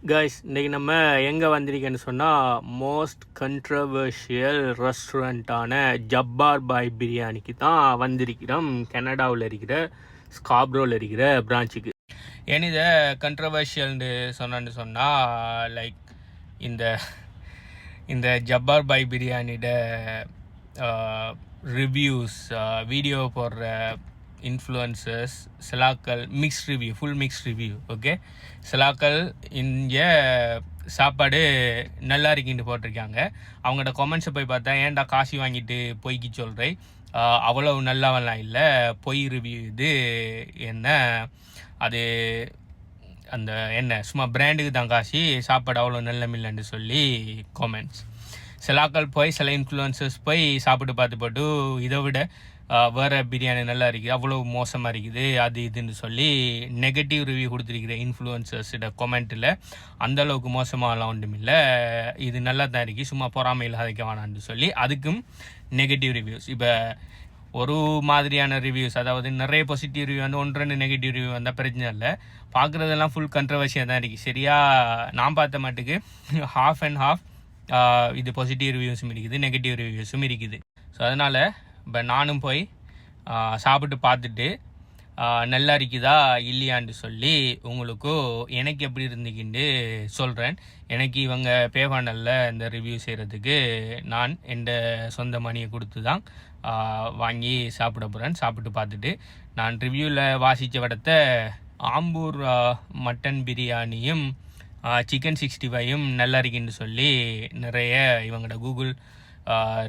Guys இன்றைக்கி நம்ம எங்கே வந்திருக்கேன்னு சொன்னால் மோஸ்ட் கண்ட்ரவர்ஷியல் ரெஸ்டாரண்ட்டான ஜப்பார் பாய் பிரியாணிக்கு தான் வந்திருக்கிறோம். கனடாவில் இருக்கிற ஸ்காப்ரோவில் இருக்கிற பிரான்ச்சுக்கு. ஏன் இதை கண்ட்ரவர்ஷியல்னு சொன்னால் லைக் இந்த இந்த ஜப்பார் பாய் பிரியாணியோட ரிவ்யூஸ் வீடியோ போடுற இன்ஃப்ளூயன்சர்ஸ் சிலாக்கள் ஃபுல் மிக்ஸ் ரிவ்யூ. ஓகே, சிலாக்கள் இங்கே சாப்பாடு நல்லா இருக்குன்னு போட்டிருக்காங்க. அவங்களோட கமெண்ட்ஸை போய் பார்த்தா ஏன்டா காசு வாங்கிட்டு பொய்க்கு சொல்கிறேன், அவ்வளவு நல்லாவெல்லாம் இல்லை, பொய் ரிவ்யூ இது, என்ன அது அந்த என்ன சும்மா பிராண்டுக்கு தான் காசு, சாப்பாடு அவ்வளோ நல்லமில்லைன்னு சொல்லி கமெண்ட்ஸ். சிலாக்கள் போய் சில இன்ஃப்ளூயன்சர்ஸ் போய் சாப்பிட்டு போட்டு இதை விட வேறு பிரியாணி நல்லா இருக்குது, அவ்வளோ மோசமாக இருக்குது, அது இதுன்னு சொல்லி நெகட்டிவ் ரிவ்யூ கொடுத்துருக்கிற இன்ஃப்ளூயன்சர்ஸோட கொமெண்ட்டில் அந்தளவுக்கு மோசமாகலாம் ஒன்றும் இல்லை, இது நல்லா தான் இருக்குது, சும்மா பொறாமையில் அதைக்க வேணான்னு சொல்லி அதுக்கும் நெகட்டிவ் ரிவ்யூஸ். இப்போ ஒரு மாதிரியான ரிவ்யூஸ், அதாவது நிறைய பாசிட்டிவ் ரிவ்யூ வந்து 1-2 நெகட்டிவ் ரிவ்யூ வந்தால் பிரச்சனை இல்லை. பார்க்குறதெல்லாம் ஃபுல் கண்ட்ரவர்ஷியாக தான் இருக்குது. சரியா, நான் பார்த்த மாட்டுக்கு ஹாஃப் அண்ட் ஹாஃப் இது பாசிட்டிவ் ரிவ்யூஸும் இருக்குது, நெகட்டிவ் ரிவ்யூஸும் இருக்குது. ஸோ அதனால் இப்போ நானும் போய் சாப்பிட்டு பார்த்துட்டு நல்லா இருக்குதா இல்லையான்னு சொல்லி உங்களுக்கு எனக்கு எப்படி இருந்துக்கின்னு சொல்கிறேன். எனக்கு இவங்க பே பண்ணல இந்த ரிவ்யூ செய்கிறதுக்கு நான் என் சொந்த மணியை கொடுத்து தான் வாங்கி சாப்பிட போகிறேன். சாப்பிட்டு பார்த்துட்டு நான் ரிவ்யூவில் வாசித்த விடத்த ஆம்பூர் மட்டன் பிரியாணியும் சிக்கன் 65யும் நல்லா இருக்குன்னு சொல்லி நிறைய இவங்களோட கூகுள்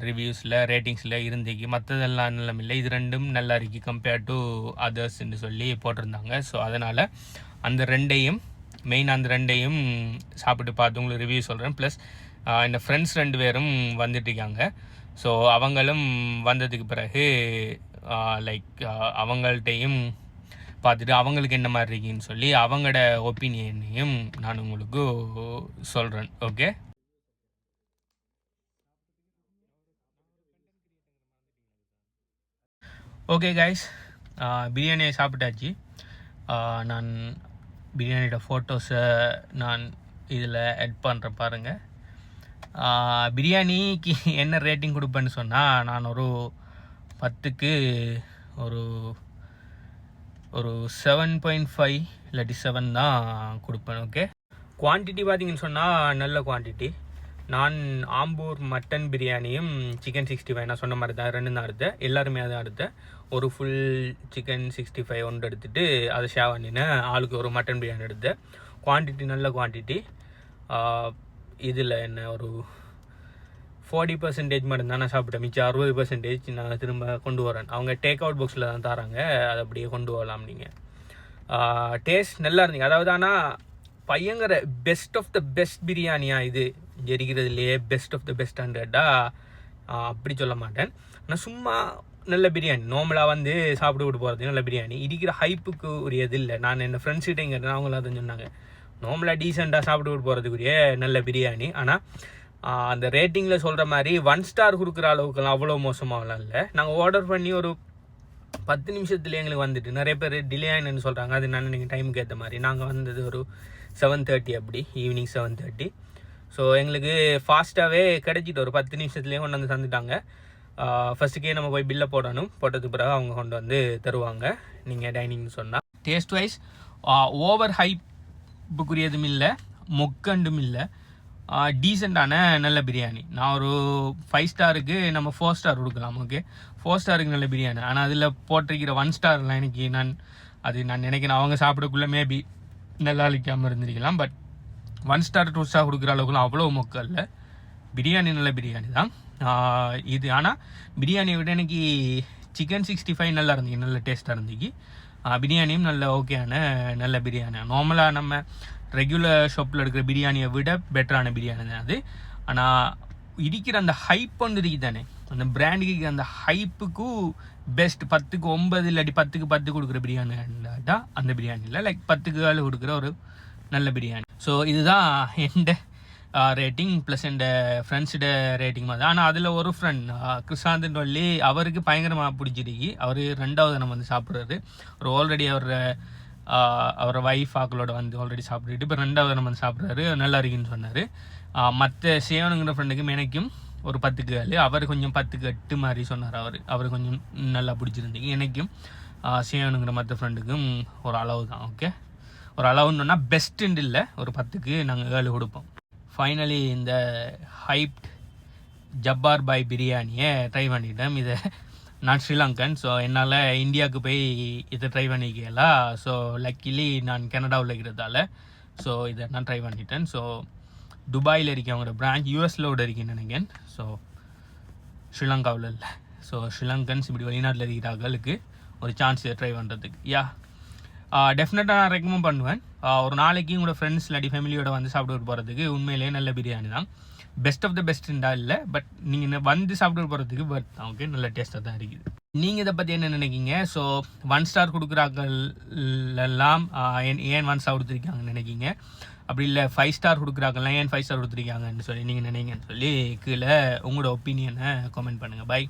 ரிவ்யூஸில் ரேட்டிங்ஸில் இருந்துக்கு. மற்றதெல்லாம் நல்லம் இல்லை, இது ரெண்டும் நல்லா இருக்கு கம்பேர்ட் டு அதர்ஸ்ன்னு சொல்லி போட்டிருந்தாங்க. ஸோ அதனால் அந்த ரெண்டையும் சாப்பிட்டு பார்த்து உங்களுக்கு ரிவ்யூ சொல்கிறேன். ப்ளஸ் இந்த ஃப்ரெண்ட்ஸ் 2 பேரும் வந்துட்டுருக்காங்க. ஸோ அவங்களும் வந்ததுக்கு பிறகு லைக் அவங்கள்ட்டையும் பார்த்துட்டு அவங்களுக்கு என்ன மாதிரி இருக்குன்னு சொல்லி அவங்களோட ஒப்பீனியனையும் நான் உங்களுக்கு சொல்கிறேன். ஓகே, ஓகே கைஸ், பிரியாணியை சாப்பிட்டாச்சு. நான் பிரியாணியோட ஃபோட்டோஸை நான் இதில் ஆட் பண்ணுறேன் பாருங்கள். பிரியாணிக்கு என்ன ரேட்டிங் கொடுப்பேன்னு சொன்னால் நான் ஒரு 10க்கு ஒரு 7.5 இல்லாட்டி 7 தான் கொடுப்பேன். ஓகே, குவான்டிட்டி பார்த்தீங்கன்னு சொன்னால் நல்ல குவான்டிட்டி. நான் ஆம்பூர் மட்டன் பிரியாணியும் சிக்கன் 65 நான் சொன்ன மாதிரி தான் 2 தான் எடுத்தேன். எல்லாருமே அதான் எடுத்தேன். ஒரு ஃபுல் சிக்கன் 65 ஒன்று எடுத்துகிட்டு அதை ஷேர் பண்ணினேன். ஆளுக்கு ஒரு மட்டன் பிரியாணி எடுத்தேன். குவான்டிட்டி நல்ல குவான்டிட்டி. இதில் என்ன ஒரு 40% மட்டும் தான் நான் சாப்பிட்டேன். மிச்சம் 60% நான் திரும்ப கொண்டு வரேன். அவங்க டேக் அவுட் பாக்ஸில் தான் தராங்க, அதை அப்படியே கொண்டு வரலாம். நீங்கள் டேஸ்ட் நல்லா இருந்தீங்க. அதாவது ஆனால் பயங்கர பெஸ்ட் ஆஃப் த பெஸ்ட் பிரியாணியாக இது இருக்கிறதுலையே பெஸ்ட் ஆஃப் த பெஸ்ட் 100 அப்படி சொல்ல மாட்டேன். ஆனால் சும்மா நல்ல பிரியாணி, நார்மலாக வந்து சாப்பிட்டு விட்டு போகிறது நல்ல பிரியாணி. இருக்கிற ஹைப்புக்கு உரியது இல்லை. நான் என் ஃப்ரெண்ட்ஸ்கிட்ட கேட்டேன், அவங்களாம் தான் சொன்னாங்க நார்மலாக டீசெண்டாக சாப்பிட்டு விட்டு போகிறதுக்குரிய நல்ல பிரியாணி. ஆனால் அந்த ரேட்டிங்கில் சொல்கிற மாதிரி 1 ஸ்டார் கொடுக்குற அளவுக்குலாம் அவ்வளோ மோசமாகலாம் இல்லை. நாங்கள் ஆர்டர் பண்ணி ஒரு 10 நிமிஷத்துல எங்களுக்கு வந்துட்டு, நிறைய பேர் டிலே ஆகினு சொல்கிறாங்க, அது நான் நீங்கள் டைமுக்கு ஏற்ற மாதிரி. நாங்கள் வந்தது ஒரு 7:30 அப்படி, ஈவினிங் 7:30. ஸோ எங்களுக்கு ஃபாஸ்ட்டாகவே கிடைச்சிட்டு ஒரு 10 நிமிஷத்துலேயே கொண்டு வந்து தந்துட்டாங்க. ஃபஸ்ட்டுக்கே நம்ம போய் பில்லை போட்டதுக்கு பிறகு அவங்க கொண்டு வந்து தருவாங்க நீங்கள் டைனிங்னு சொன்னால். டேஸ்ட் வைஸ் ஓவர் ஹைப்புக்குரியதும் இல்லை, மொக்கண்டும் இல்லை, டீசெண்டான நல்ல பிரியாணி. நான் ஒரு 5 ஸ்டாருக்கு நம்ம 4 ஸ்டார் கொடுக்கலாம். ஓகே, 4 ஸ்டாருக்கு நல்ல பிரியாணி. ஆனால் அதில் போட்டிருக்கிற 1 ஸ்டார்லாம் எனக்கு நான் நினைக்கிறேன் அவங்க சாப்பிடக்குள்ளே மேபி நல்லா அழிக்காமல் இருந்திருக்கலாம். பட் 1 ஸ்டார் 2 ஸ்டார் கொடுக்குற அளவுக்குலாம் அவ்வளோ மொக்கம் இல்லை. பிரியாணி நல்ல பிரியாணி தான் இது. ஆனால் பிரியாணியை விட எனக்கு சிக்கன் 65 நல்லா இருந்துச்சு, நல்ல டேஸ்ட்டாக இருந்துச்சு. பிரியாணியும் நல்ல ஓகேயான நல்ல பிரியாணி. நார்மலாக நம்ம ரெகுலர் ஷாப்பில் எடுக்கிற பிரியாணியை விட பெட்டரான பிரியாணி தான் அது. ஆனால் இருக்கிற அந்த ஹைப் ஒன்று இருக்குது தானே, அந்த பிராண்டுக்கு அந்த ஹைப்புக்கும் பெஸ்ட் 10க்கு 9 இல்லாட்டி 10க்கு 10 கொடுக்குற பிரியாணிடா அந்த பிரியாணி இல்லை, லைக் 10க்கு 7 கொடுக்குற ஒரு நல்ல பிரியாணி. ஸோ இதுதான் எந்த ரேட்டிங் ப்ளஸ் என் ஃப்ரெண்ட்ஸோட ரேட்டிங் மாதிரி. ஆனால் அதில் ஒரு ஃப்ரெண்ட் கிருஷாந்துன்னு சொல்லி அவருக்கு பயங்கரமாக பிடிச்சிருக்கு. அவர் 2வது நம்ம வந்து சாப்பிட்றாரு. ஒரு ஆல்ரெடி அவர் அவரை வைஃப் ஆக்களோட வந்து ஆல்ரெடி சாப்பிட்டுட்டு இப்போ 2வது நம்ம வந்து சாப்பிட்றாரு, நல்லா இருக்குன்னு சொன்னார். மற்ற சேவனுங்கிற ஃப்ரெண்டுக்கும் எனக்கும் ஒரு 10க்கு 7, அவர் கொஞ்சம் 10க்கு 8 மாதிரி சொன்னார். அவர் கொஞ்சம் நல்லா பிடிச்சிருந்தீங்க. எனக்கும் சேவனுங்கிற மற்ற ஃப்ரெண்டுக்கும் ஒரு அளவு தான். ஓகே, ஒரு அளவுன்னு சொன்னால் பெஸ்ட்டுன்னு இல்லை, ஒரு 10க்கு நாங்கள் 7 கொடுப்போம். ஃபைனலி இந்த ஹைப்ட் ஜப்பார் பாய் பிரியாணியை ட்ரை பண்ணிட்டேன். இதை நான் ஸ்ரீலங்கன், ஸோ என்னால் இந்தியாவுக்கு போய் இதை ட்ரை பண்ணிக்கலாம். ஸோ லக்கிலி நான் கனடாவில் இருக்கிறதால ஸோ இதை நான் ட்ரை பண்ணிட்டேன். ஸோ துபாயில் இருக்கவங்களோட பிரான்ச் யூஎஸில் இருக்கேன்னு நினைக்கிறேன். ஸோ ஸ்ரீலங்காவில் இல்லை. ஸோ ஸ்ரீலங்கன்ஸ் இப்படி வெளிநாட்டில் இருக்கிறவர்களுக்கு ஒரு சான்ஸ் இதை ட்ரை பண்ணுறதுக்கு. டெஃபினட்டாக நான் ரெக்கமெண்ட் பண்ணுவேன். ஒரு நாளைக்கு உங்களோட ஃப்ரெண்ட்ஸ் இல்லாட்டி ஃபேமிலியோட வந்து சாப்பிட்டு போகிறதுக்கு உண்மையிலேயே நல்ல பிரியாணி தான். பெஸ்ட் ஆஃப் த பெஸ்ட்டுண்டா இல்லை, பட் நீங்கள் வந்து சாப்பிட்டு போகிறதுக்கு பட் ஓகே, நல்ல டேஸ்ட்டாக தான் இருக்குது. நீங்கள் இதை பற்றி என்ன நினைக்கிங்க? ஸோ 1 ஸ்டார் கொடுக்குறாக்கள் எல்லாம் ஏன் 1 ஸ்டார் கொடுத்துருக்காங்கன்னு நினைக்கிங்க? அப்படி இல்லை 5 ஸ்டார் கொடுக்குறாங்கலாம் ஏன் 5 ஸ்டார் கொடுத்துருக்காங்கன்னு சொல்லி நீங்கள் நினைங்கன்னு சொல்லி கீழே உங்களோட ஒப்பீனியனை கமெண்ட் பண்ணுங்கள். பை.